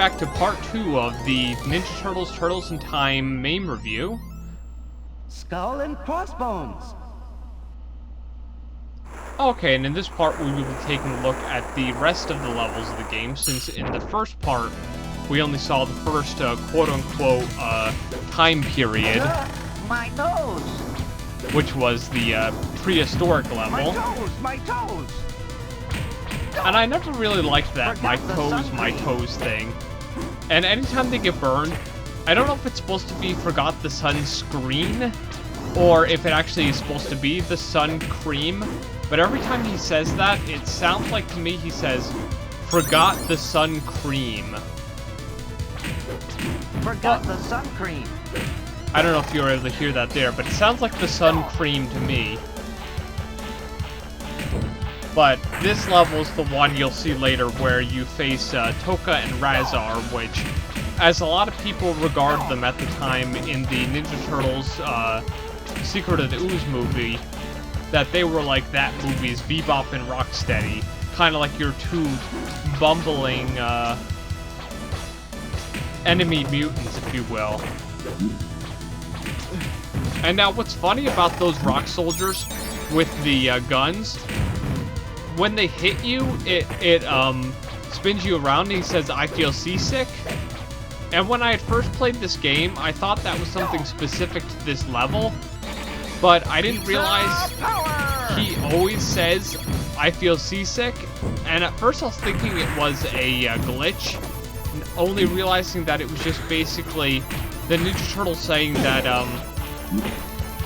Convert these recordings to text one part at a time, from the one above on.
back to part 2 of the Ninja Turtles Turtles in Time Mame review. Skull and crossbones. Okay, and in this part we will be taking a look at the rest of the levels of the game, since in the first part we only saw the first quote-unquote time period. My nose! Which was the prehistoric level. My toes! And I never really liked that my toes thing. And anytime they get burned, I don't know if it's supposed to be forgot the sun screen, or if it actually is supposed to be the sun cream. But every time he says that, it sounds like to me he says, forgot the sun cream. Forgot the sun cream. I don't know if you were able to hear that there, but it sounds like the sun cream to me. But this level is the one you'll see later where you face Tokka and Rahzar, which, as a lot of people regard them at the time in the Ninja Turtles Secret of the Ooze movie, that they were like that movie's Bebop and Rocksteady. Kind of like your two bumbling enemy mutants, if you will. And now what's funny about those rock soldiers with the guns, when they hit you, it spins you around and he says, I feel seasick. And when I had first played this game, I thought that was something specific to this level, but I didn't realize he always says, I feel seasick. And at first I was thinking it was a glitch, only realizing that it was just basically the Ninja Turtle saying that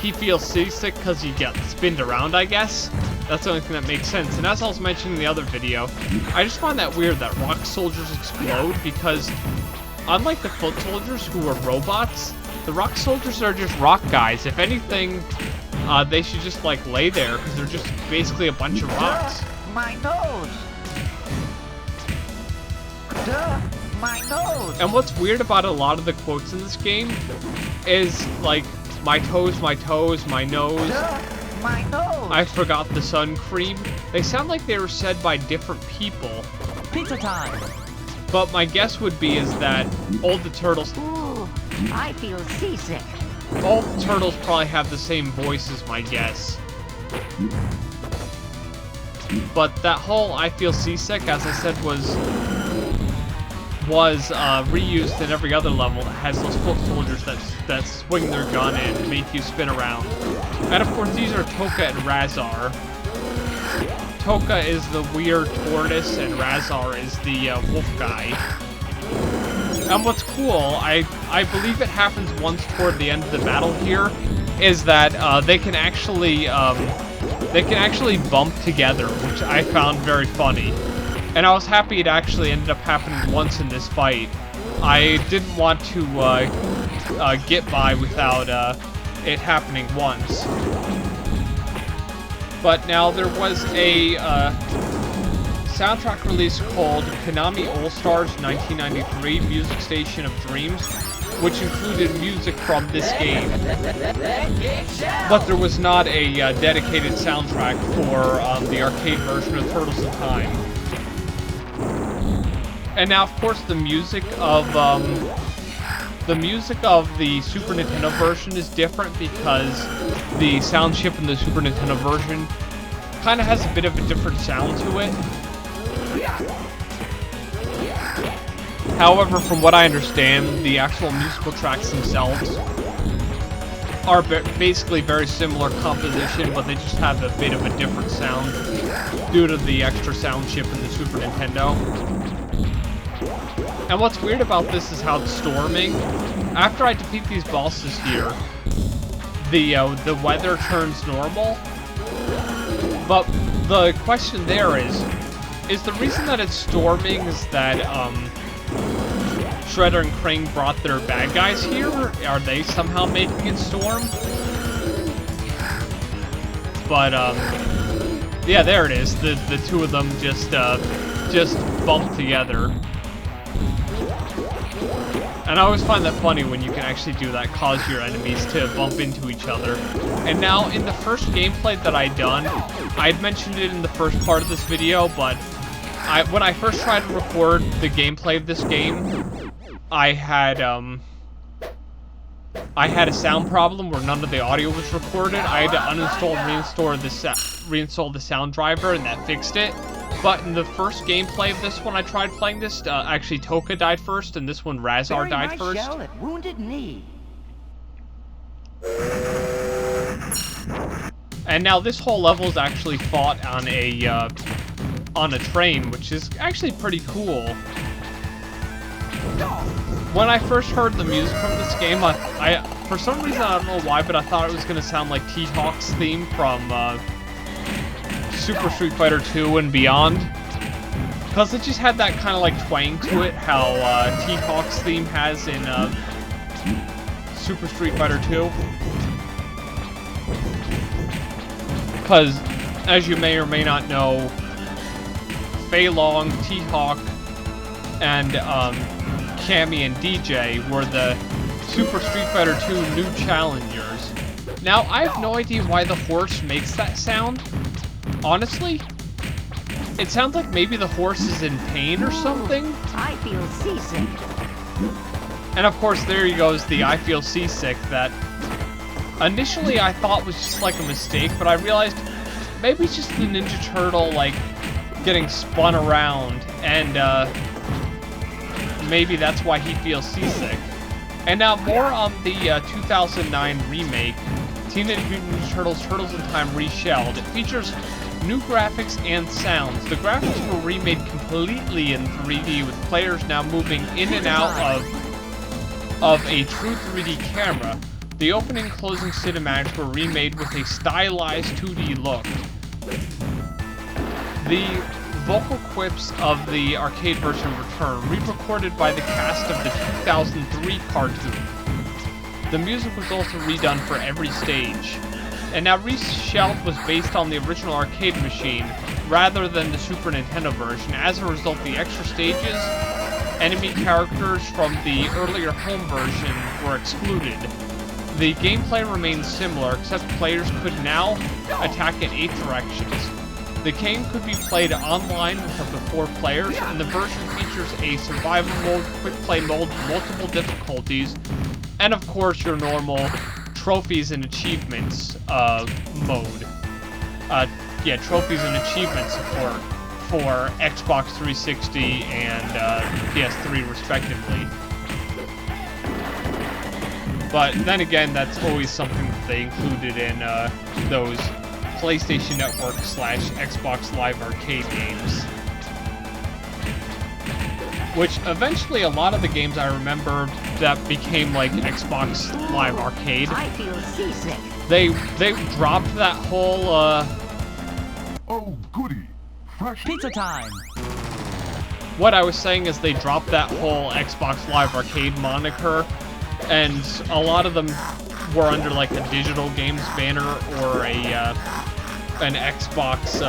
he feels seasick because he gets spinned around, I guess. That's the only thing that makes sense. And as I was mentioning in the other video, I just find that weird that rock soldiers explode, because unlike the foot soldiers who are robots, the rock soldiers are just rock guys. If anything, they should just like lay there, because they're just basically a bunch of rocks. My nose! Duh! My nose! And what's weird about a lot of the quotes in this game is like, my toes, my toes, my nose. Duh, my nose! I forgot the sun cream. They sound like they were said by different people. Pizza time! But my guess would be is that all the turtles... Ooh, I feel seasick. All the turtles probably have the same voice as my guess. But that whole I feel seasick, as I said, was reused in every other level that has those foot soldiers that swing their gun and make you spin around. And of course these are Tokka and Rahzar. Tokka is the weird tortoise and Rahzar is the wolf guy. And what's cool, I believe it happens once toward the end of the battle here, is that they can actually bump together, which I found very funny. And I was happy it actually ended up happening once in this fight. I didn't want to get by without it happening once. But now there was a soundtrack release called Konami All-Stars 1993 Music Station of Dreams, which included music from this game. But there was not a dedicated soundtrack for the arcade version of Turtles in Time. And now, of course, the music of the Super Nintendo version is different, because the sound chip in the Super Nintendo version kind of has a bit of a different sound to it. However, from what I understand, the actual musical tracks themselves are basically very similar composition, but they just have a bit of a different sound due to the extra sound chip in the Super Nintendo. And what's weird about this is how it's storming. After I defeat these bosses here, the weather turns normal. But the question there is the reason that it's storming is that Shredder and Krang brought their bad guys here? Are they somehow making it storm? But yeah, there it is. The two of them just bump together. And I always find that funny when you can actually do that, cause your enemies to bump into each other. And now, in the first gameplay that I'd done, I'd mentioned it in the first part of this video, but when I first tried to record the gameplay of this game, I had a sound problem where none of the audio was recorded. I had to uninstall and reinstall the sound driver, and that fixed it. But in the first gameplay of this one, I tried playing this. Actually, Toka died first, and this one Razar died first. Shell at Wounded Knee. And now this whole level is actually fought on a train, which is actually pretty cool. When I first heard the music from this game, I for some reason, I don't know why, but I thought it was going to sound like T-Hawk's theme from Super Street Fighter 2 and beyond. Because it just had that kind of like twang to it, how T-Hawk's theme has in Super Street Fighter 2. Because, as you may or may not know, Fei Long, T-Hawk, and Cammy and DJ were the Super Street Fighter 2 new challengers. Now, I have no idea why the horse makes that sound. Honestly, it sounds like maybe the horse is in pain or something. I feel seasick. And of course, there he goes, the I feel seasick that initially I thought was just like a mistake, but I realized maybe it's just the Ninja Turtle, like, getting spun around, and maybe that's why he feels seasick. And now more on the 2009 remake, Teenage Mutant Ninja Turtles Turtles in Time Reshelled. It features new graphics and sounds. The graphics were remade completely in 3D, with players now moving in and out of a true 3D camera. The opening and closing cinematics were remade with a stylized 2D look. The vocal quips of the arcade version return, re-recorded by the cast of the 2003 cartoon. The music was also redone for every stage. And now Reshelled was based on the original arcade machine, rather than the Super Nintendo version. As a result, the extra stages, enemy characters from the earlier home version were excluded. The gameplay remains similar, except players could now attack in 8 directions. The game could be played online with up to 4 players, and the version features a survival mode, quick play mode, multiple difficulties, and of course your normal trophies and achievements mode. Yeah, trophies and achievement support for Xbox 360 and PS3 respectively. But then again, that's always something that they included in those PlayStation Network / Xbox Live Arcade games. Which eventually a lot of the games I remember that became like Xbox Live Arcade, I feel seasick. they dropped that whole Oh, goody. Fresh Pizza time. what I was saying is they dropped that whole Xbox Live Arcade moniker, and a lot of them were under like a digital games banner or an Xbox,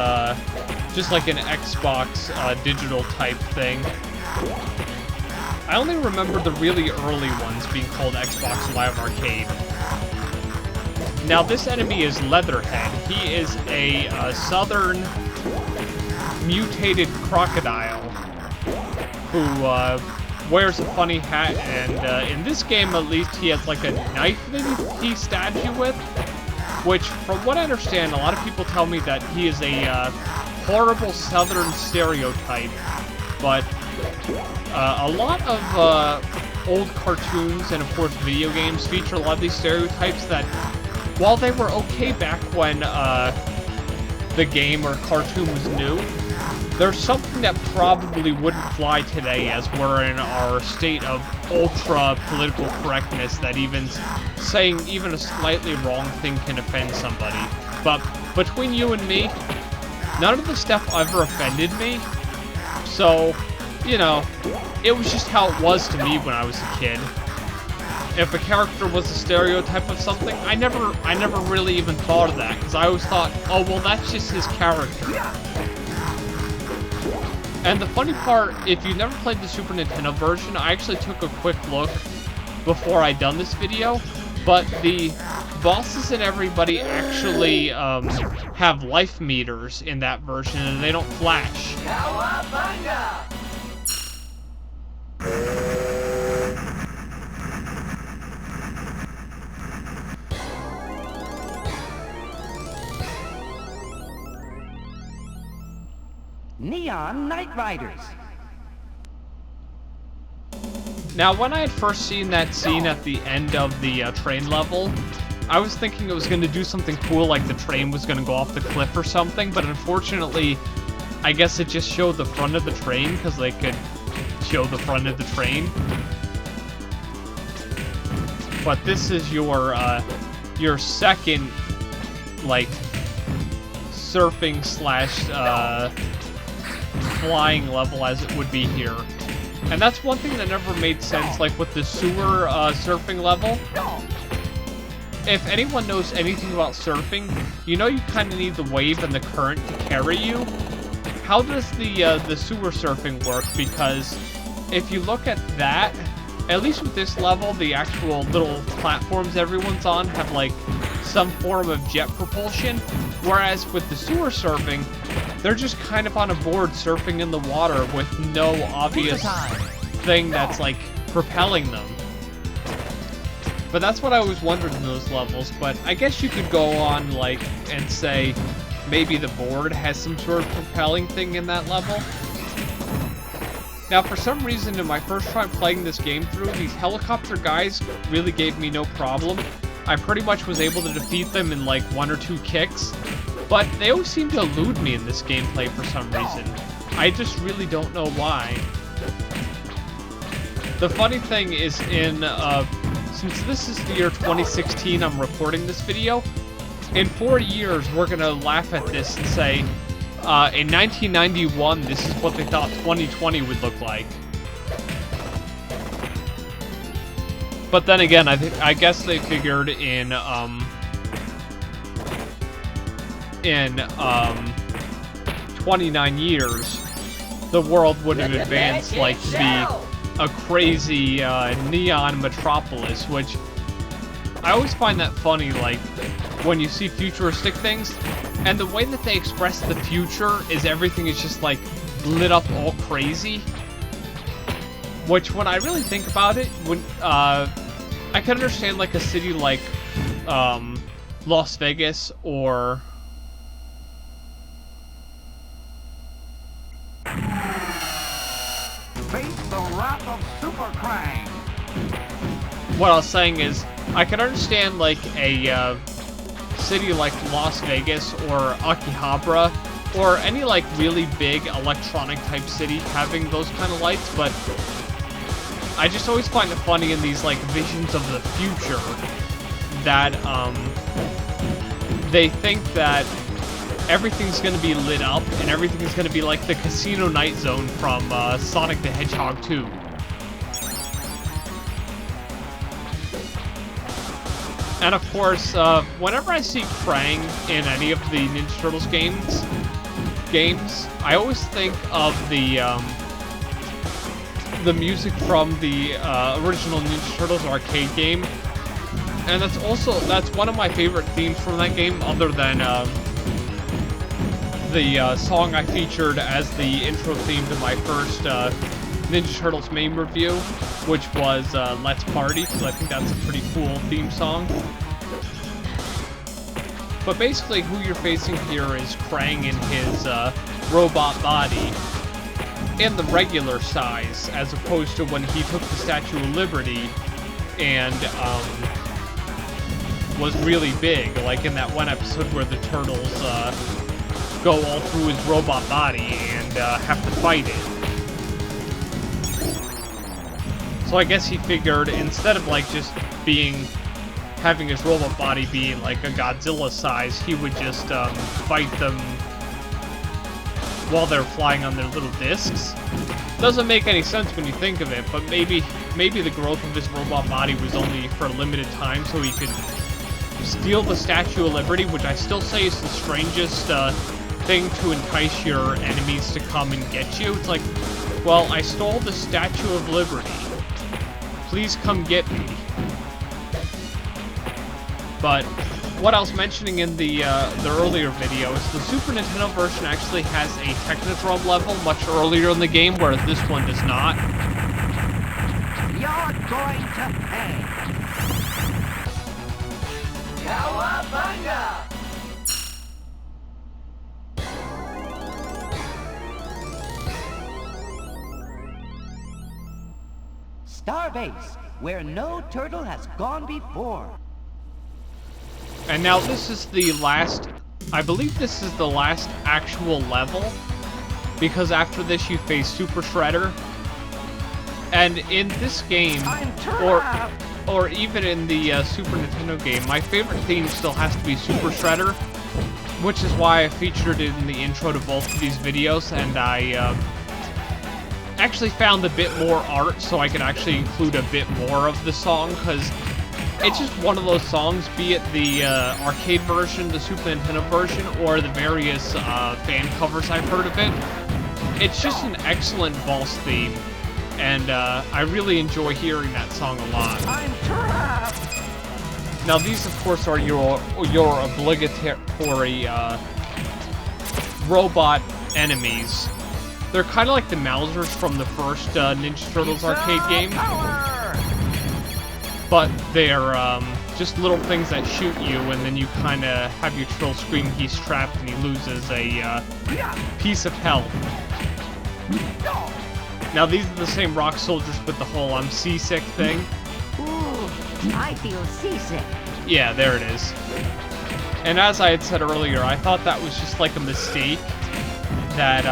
just like an Xbox digital type thing. I only remember the really early ones being called Xbox Live Arcade. Now this enemy is Leatherhead. He is a southern mutated crocodile who wears a funny hat, and in this game at least he has like a knife that he stabs you with, which from what I understand, a lot of people tell me that he is a horrible southern stereotype, but a lot of old cartoons and of course video games feature a lot of these stereotypes that, while they were okay back when the game or cartoon was new, there's something that probably wouldn't fly today, as we're in our state of ultra political correctness that even saying even a slightly wrong thing can offend somebody. But between you and me, none of the stuff ever offended me, so, you know, it was just how it was to me when I was a kid. If a character was a stereotype of something, I never really even thought of that, because I always thought, oh, well, that's just his character. And the funny part, if you've never played the Super Nintendo version, I actually took a quick look before I'd done this video, but the bosses and everybody actually have life meters in that version, and they don't flash. Neon Night Riders. Now, when I had first seen that scene at the end of the train level, I was thinking it was going to do something cool, like the train was going to go off the cliff or something, but unfortunately, I guess it just showed the front of the train, because they could show the front of the train. But this is your second, like, surfing slash, flying level as it would be here. And that's one thing that never made sense, like with the sewer surfing level. If anyone knows anything about surfing, you know you kind of need the wave and the current to carry you. How does the sewer surfing work? Because if you look at that, at least with this level, the actual little platforms everyone's on have like some form of jet propulsion, whereas with the sewer surfing, they're just kind of on a board surfing in the water with no obvious thing that's like propelling them. But that's what I always wondered in those levels, but I guess you could go on like and say maybe the board has some sort of propelling thing in that level. Now for some reason in my first time playing this game through, these helicopter guys really gave me no problem. I pretty much was able to defeat them in like 1 or 2 kicks. But they always seem to elude me in this gameplay for some reason. I just really don't know why. The funny thing is since this is the year 2016 I'm recording this video, in 4 years we're gonna laugh at this and say, in 1991 this is what they thought 2020 would look like. But then again, I guess they figured in 29 years, the world would have advanced like to be a crazy neon metropolis, which I always find that funny, like when you see futuristic things, and the way that they express the future is everything is just like lit up all crazy. Which, when I really think about it, when I can understand like a city like Las Vegas or Face the wrath of Super Krang. what I was saying is, I can understand like a city like Las Vegas or Akihabara or any like really big electronic type city having those kind of lights, but I just always find it funny in these like visions of the future that they think that everything's gonna be lit up and everything's gonna be like the Casino Night Zone from Sonic the Hedgehog 2. And of course, whenever I see Krang in any of the Ninja Turtles games, I always think of the music from the original Ninja Turtles arcade game. And that's one of my favorite themes from that game, other than the song I featured as the intro theme to my first Ninja Turtles Mame review, which was Let's Party, because I think that's a pretty cool theme song. But basically, who you're facing here is Krang in his robot body, in the regular size, as opposed to when he took the Statue of Liberty and was really big, like in that one episode where the turtles go all through his robot body and have to fight it. So I guess he figured, instead of like just having his robot body be like a Godzilla size, he would just fight them while they're flying on their little discs. Doesn't make any sense when you think of it, but maybe the growth of his robot body was only for a limited time, so he could steal the Statue of Liberty, which I still say is the strangest thing to entice your enemies to come and get you. It's like, well, I stole the Statue of Liberty. Please come get me. But what I was mentioning in the earlier video is the Super Nintendo version actually has a Technodrome level much earlier in the game, where this one does not. You're going to pay. Cowabunga! Starbase, where no turtle has gone before. And now this is the last, I believe this is the last actual level, because after this you face Super Shredder. And in this game, or even in the Super Nintendo game, my favorite theme still has to be Super Shredder, which is why I featured it in the intro to both of these videos, and I actually found a bit more art so I could actually include a bit more of the song, because it's just one of those songs, be it the arcade version, the Super Nintendo version, or the various fan covers I've heard of it. It's just an excellent Valse theme, and I really enjoy hearing that song a lot. I'm trapped. Now these, of course, are your obligatory robot enemies. They're kind of like the Mousers from the first Ninja Turtles arcade game. But they're just little things that shoot you, and then you kind of have your turtle scream he's trapped and he loses a piece of health. Now these are the same rock soldiers with the whole I'm seasick thing. Ooh, I feel seasick. Yeah, there it is. And as I had said earlier, I thought that was just like a mistake that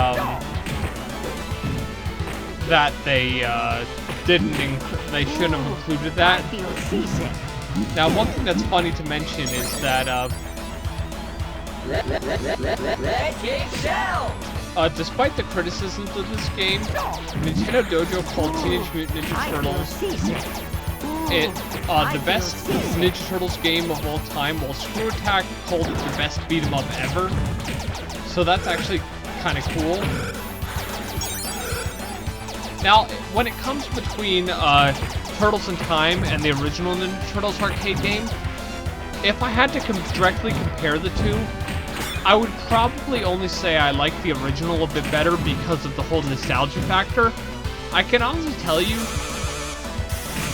that they they shouldn't have included that. I feel seasick. Now, one thing that's funny to mention is that despite the criticisms of this game, Nintendo Dojo called Teenage Mutant Ninja Turtles the best Ninja Turtles game of all time, while Screw Attack called it the best beat 'em up ever. So that's actually kind of cool. Now, when it comes between Turtles in Time and the original Ninja Turtles arcade game, if I had to directly compare the two, I would probably only say I like the original a bit better because of the whole nostalgia factor. I can honestly tell you,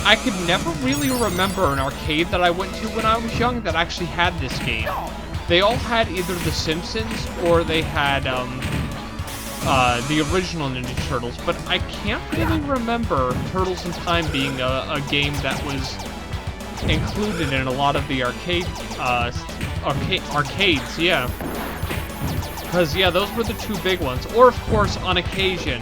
I could never really remember an arcade that I went to when I was young that actually had this game. They all had either The Simpsons or they had the original Ninja Turtles, but I can't really remember Turtles in Time being a game that was included in a lot of the arcades, yeah. Because, yeah, those were the two big ones. Or, of course, on occasion,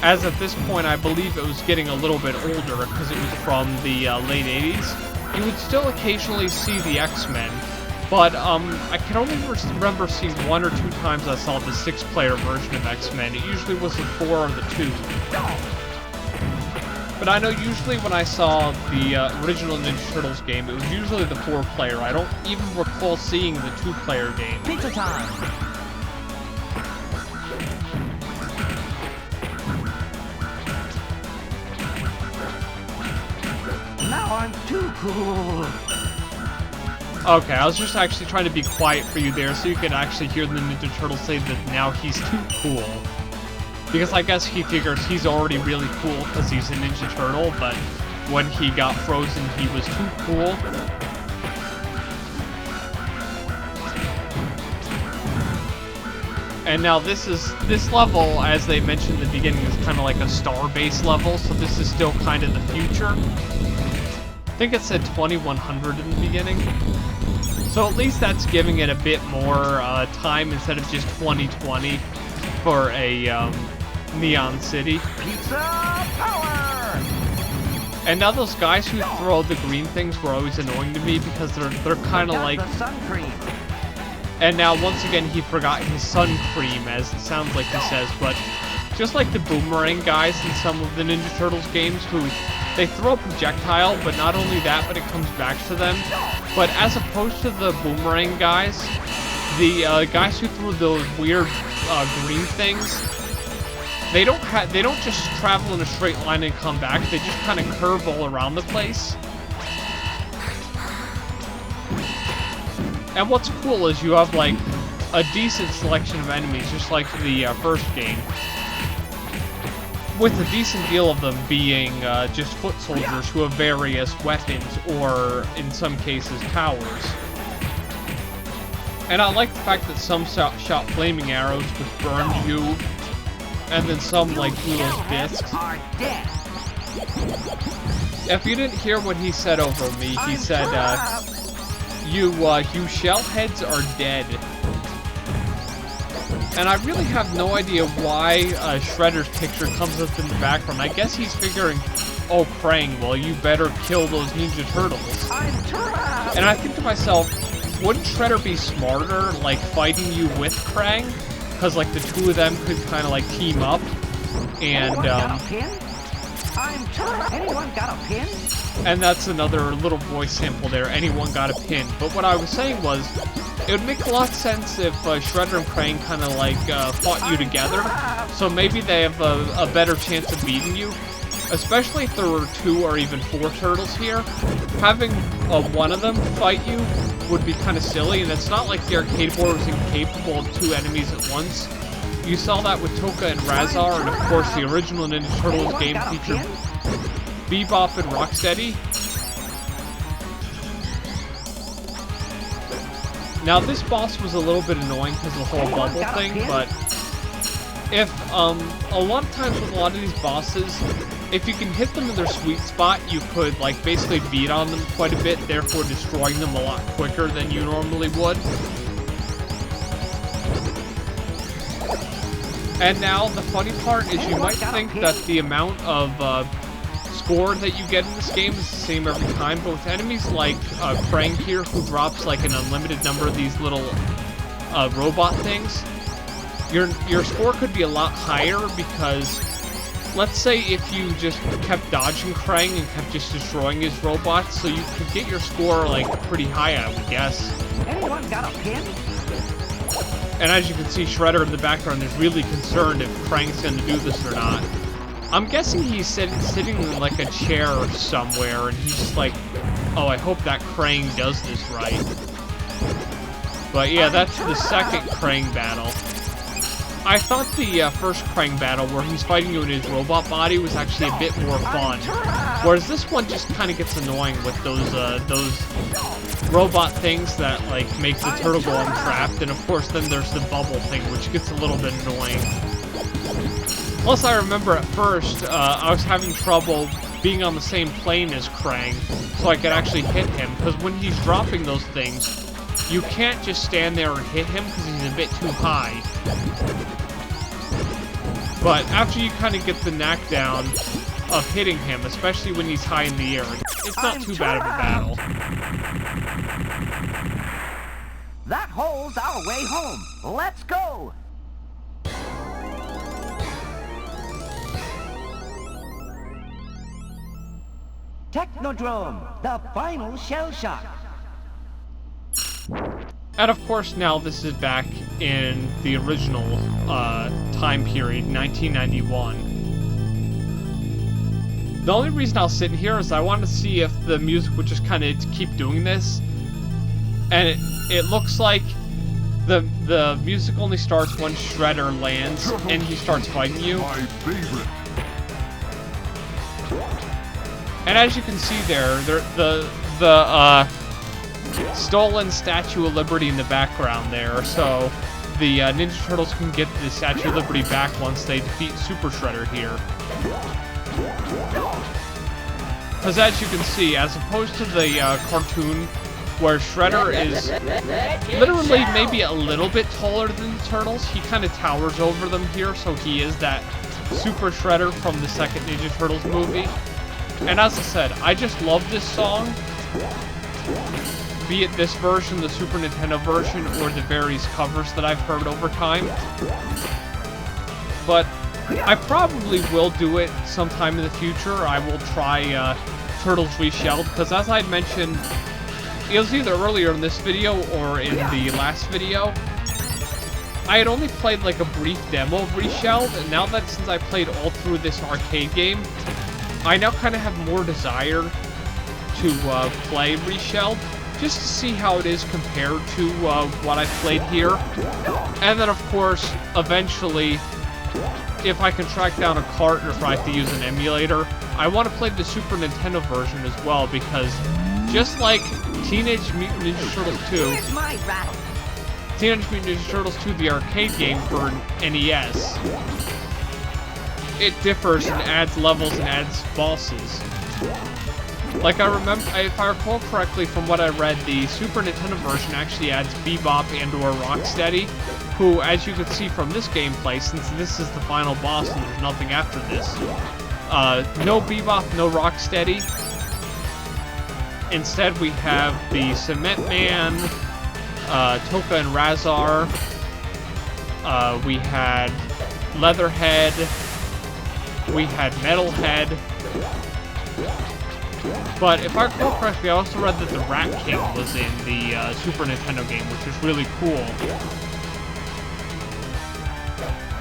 as at this point I believe it was getting a little bit older because it was from the late 80s, you would still occasionally see the X-Men. But I can only remember seeing one or two times I saw the 6-player version of X-Men. It usually was the 4 or the 2. But I know usually when I saw the original Ninja Turtles game, it was usually the 4-player. I don't even recall seeing the 2-player game. Pizza time. Now I'm too cool. Okay, I was just actually trying to be quiet for you there so you could actually hear the Ninja Turtle say that now he's too cool. Because I guess he figures he's already really cool because he's a Ninja Turtle, but when he got frozen, he was too cool. And now this level, as they mentioned in the beginning, is kind of like a star-based level, so this is still kind of the future. I think it said 2100 in the beginning. So at least that's giving it a bit more time instead of just 2020 for a Neon City. Pizza power! And now those guys who throw the green things were always annoying to me because they're kind of like... The sun cream. And now once again he forgot his sun cream, as it sounds like he says, but just like the boomerang guys in some of the Ninja Turtles games who they throw a projectile, but not only that, but it comes back to them. But as opposed to the boomerang guys, the guys who threw those weird green things, they don't just travel in a straight line and come back. They just kind of curve all around the place. And what's cool is you have, like, a decent selection of enemies, just like the first game. With a decent deal of them being just foot soldiers who have various weapons, or, in some cases, towers. And I like the fact that some shot flaming arrows, which burned you, and then some, like, blew those discs. If you didn't hear what he said over me, he said, you shell heads are dead. And I really have no idea why Shredder's picture comes up in the background. I guess he's figuring, oh, Krang, well, you better kill those Ninja Turtles. And I think to myself, wouldn't Shredder be smarter, like, fighting you with Krang? Because, like, the two of them could kind of, like, team up. And, Anyone got a pin? And that's another little voice sample there, anyone got a pin. But what I was saying was, it would make a lot of sense if Shredder and Krang kind of, like, fought you together. So maybe they have a better chance of beating you. Especially if there were 2 or even 4 turtles here. Having one of them fight you would be kind of silly, and it's not like the arcade board was incapable of 2 enemies at once. You saw that with Toka and Razar, and of course the original Ninja Turtles game featured Bebop and Rocksteady. Now this boss was a little bit annoying because of the whole bubble thing, but if, a lot of times with a lot of these bosses, if you can hit them in their sweet spot, you could, like, basically beat on them quite a bit, therefore destroying them a lot quicker than you normally would. And now, the funny part is you might think that the amount of score that you get in this game is the same every time, but with enemies like Krang here, who drops like an unlimited number of these little robot things, your score could be a lot higher because, let's say if you just kept dodging Krang and kept just destroying his robots, so you could get your score like pretty high, I would guess. Anyone got a pin? And as you can see, Shredder in the background is really concerned if Krang's gonna do this or not. I'm guessing he's sitting in like a chair somewhere, and he's just like, oh, I hope that Krang does this right. But yeah, that's the second Krang battle. I thought the first Krang battle, where he's fighting you in his robot body, was actually a bit more fun. Whereas this one just kind of gets annoying with those robot things that, like, make the turtle go untrapped, and of course then there's the bubble thing, which gets a little bit annoying. Plus, I remember at first, I was having trouble being on the same plane as Krang, so I could actually hit him, because when he's dropping those things, you can't just stand there and hit him, because he's a bit too high. But after you kind of get the knack down of hitting him, especially when he's high in the air, it's not too bad of a battle. That hole's our way home. Let's go! Technodrome, the final shell shock. And of course now this is back in the original time period, 1991. The only reason I was sitting here is I wanted to see if the music would just kind of keep doing this. And it looks like the music only starts when Shredder lands and he starts fighting you. My favorite. And as you can see there, the stolen Statue of Liberty in the background there, so the Ninja Turtles can get the Statue of Liberty back once they defeat Super Shredder here. Because as you can see, as opposed to the cartoon, where Shredder is literally maybe a little bit taller than the Turtles, he kind of towers over them here, so he is that Super Shredder from the second Ninja Turtles movie. And as I said, I just love this song. Be it this version, the Super Nintendo version, or the various covers that I've heard over time. But I probably will do it sometime in the future. I will try Turtles Reshelled, because as I had mentioned, it was either earlier in this video or in the last video, I had only played like a brief demo of Reshelled, and now that since I played all through this arcade game, I now kind of have more desire to play Reshelled. just to see how it is compared to what I played here. And then, of course, eventually, if I can track down a cart or if I have to use an emulator, I want to play the Super Nintendo version as well, because just like Teenage Mutant Ninja Turtles 2, Here's my rattle. Teenage Mutant Ninja Turtles 2, the arcade game for NES, it differs and adds levels and adds bosses. Like I remember, if I recall correctly from what I read, the Super Nintendo version actually adds Bebop and/or Rocksteady, who, as you can see from this gameplay, since this is the final boss and there's nothing after this, no Bebop, no Rocksteady. Instead, we have the Cement Man, Toka and Razar. We had Leatherhead. We had Metalhead. But if I recall correctly, I also read that the Rat King was in the Super Nintendo game, which is really cool.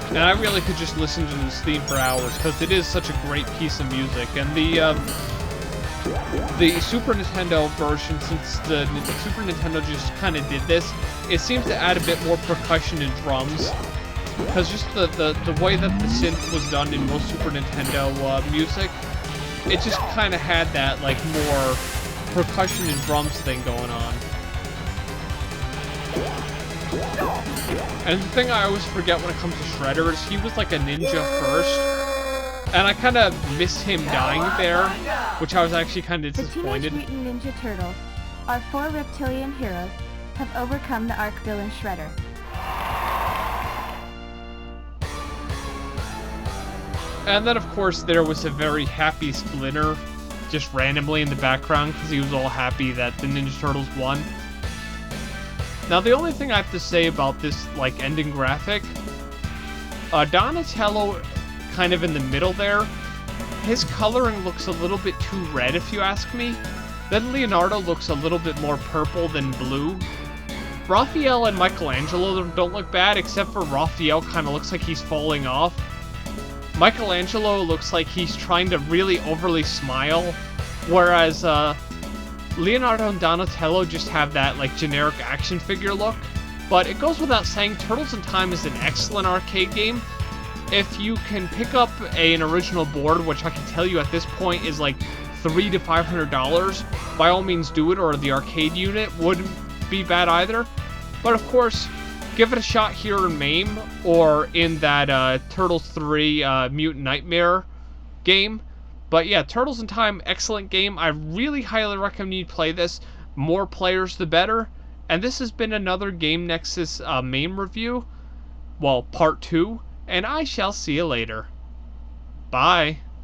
And I really could just listen to this theme for hours, because it is such a great piece of music. And the Super Nintendo version, since the Super Nintendo just kind of did this, it seems to add a bit more percussion and drums. Because just the way that the synth was done in most Super Nintendo music, it just kind of had that, like, more percussion and drums thing going on. And the thing I always forget when it comes to Shredder is he was like a ninja first, and I kind of missed him dying there, which I was actually kind of disappointed. The Teenage Mutant Ninja Turtles, our 4 reptilian heroes, have overcome the arch villain Shredder. And then, of course, there was a very happy Splinter, just randomly in the background, because he was all happy that the Ninja Turtles won. Now, the only thing I have to say about this, like, ending graphic, Donatello, kind of in the middle there, his coloring looks a little bit too red, if you ask me. Then Leonardo looks a little bit more purple than blue. Raphael and Michelangelo don't look bad, except for Raphael kind of looks like he's falling off. Michelangelo looks like he's trying to really overly smile, whereas Leonardo and Donatello just have that, like, generic action figure look. But it goes without saying, Turtles in Time is an excellent arcade game. If you can pick up an original board, which I can tell you at this point is like $300 to $500, by all means do it, or the arcade unit wouldn't be bad either. But of course, give it a shot here in Mame, or in that Turtles 3 Mutant Nightmare game. But yeah, Turtles in Time, excellent game. I really highly recommend you play this. More players, the better. And this has been another Game Nexus Mame review. Well, part 2. And I shall see you later. Bye.